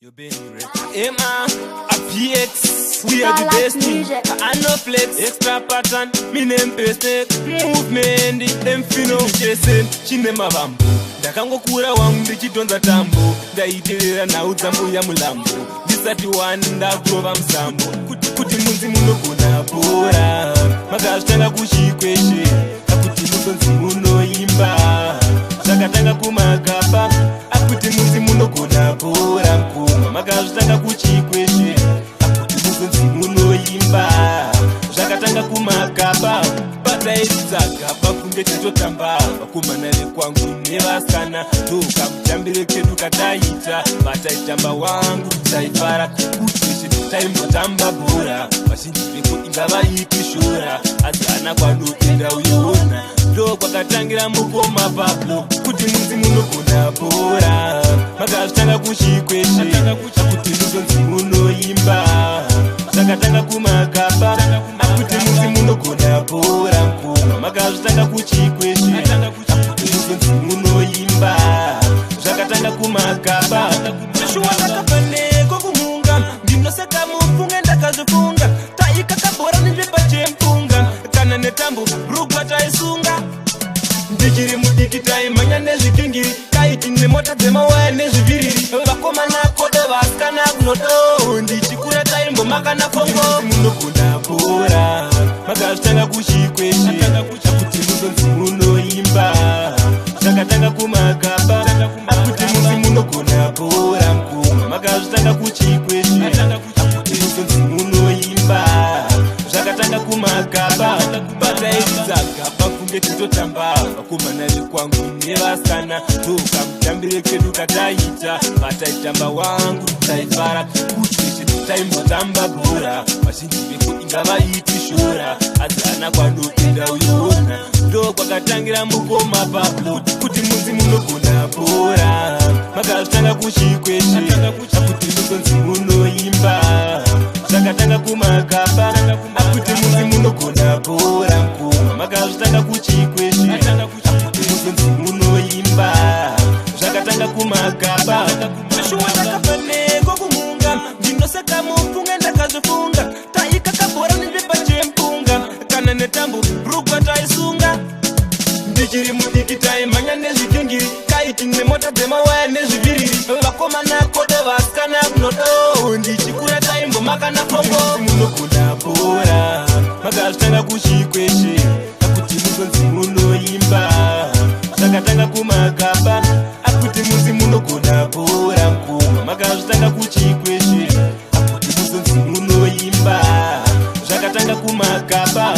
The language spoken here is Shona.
You're being ready. Emma, a PX, we are the best thing. I know flex, extra pattern, me name peste, movement, emfino, chesen, chinema bambu. Ndakangokura wangu ndichidonza tambo, ndaiterera naudzambo ya mulambo. Ndisati wanda kurova musambo, kuti munzi munogona bora. Makazvitanga kuchikweshe, akuti muzonzi munoimba. Zvakatanga Kumagaba, akuti munzi munogona bora mkoma. Makazvitanga kuchikweshe, akuti muzonzi munoimba. Zvakatanga Kumagaba, pataidzagaba kunge titotamba. Vakomana vekwangu nevasikana, ndokamutambire kedu kataita. Vataitamba wangu taifara, kuti veshe taimbotamba bhora. Vazhinji veko ingava ikishora, asi hana kwanoenda uyoona. Ndo kwakatangira mukoma Pablo, kuti munzi munogona bhora. Makazvitanga kuchikweshe, akuti muzonzi munoimba. Zvakatanga Kumagaba, akuti munzi munogona bhora mkoma. Makazvitanga kuchikweshe, akuti muzonzi munoimba. Zvakatanga Kumagaba, Joshua ndakafaneko kumunga, ndinoseka mufunge ndakazvifunga. Taikakabhora nenjemba chempunga, kana netambo rugwa taisunga. Ndichiri mudiki taimhanya nezvikingiri, kaiti nemota dzemawaya nezviviriri. Vakomana kodo vasikana kunodo, ndichikura taimbomakana fongo. Munogona bhora, makazvitanga kuchikweshe, akuti muzonzi munoimba. Zvakatanga Kumagaba, akuti munzi munogona bhora mkoma. Makazvitanga kuchikweshe, akuti muzonzi munoimba. Zvakatanga Kumagaba, pataidzagaba kunge titotamba. Vakomana vekwangu nevasikana, ndokamutambire kedu kataita. Vataitamba wangu taifara, kuti veshe taimbotamba bhora. Vazhinji veko ingava ikishora, asi hana kwanoenda uyoona. Ndo kwakatangira mukoma Pablo, kuti munzi munogona bhora. Makazvitanga kuchikweshe, akuti muzonzi munoimba. Zvakatanga Kumagaba, akuti munzi munogona bhora mkoma. Makazvitanga kuchikweshe, akuti muzonzi munoimba. Zvakatanga Kumagaba, Joshua ndakafaneko kumunga, ndinoseka mufunge ndakazvifunga. Taikakabhora nenjemba chempunga, kana netambo rugwa taisunga. Ndichiri mudiki taimhanya nezvikingiri, kaiti nemota dzemawaya nezviviriri. Vakomana kodo vasikana kunodo, ndichikura taimbomakana fongo. Munogona bhora, makazvitanga kuchikweshe, akuti muzonzi munoimba. Zvakatanga Kumagaba, akuti munzi munogona bhora mkoma. Makazvitanga kuchikweshe, akuti muzonzi munoimba. Zvakatanga Kumagaba.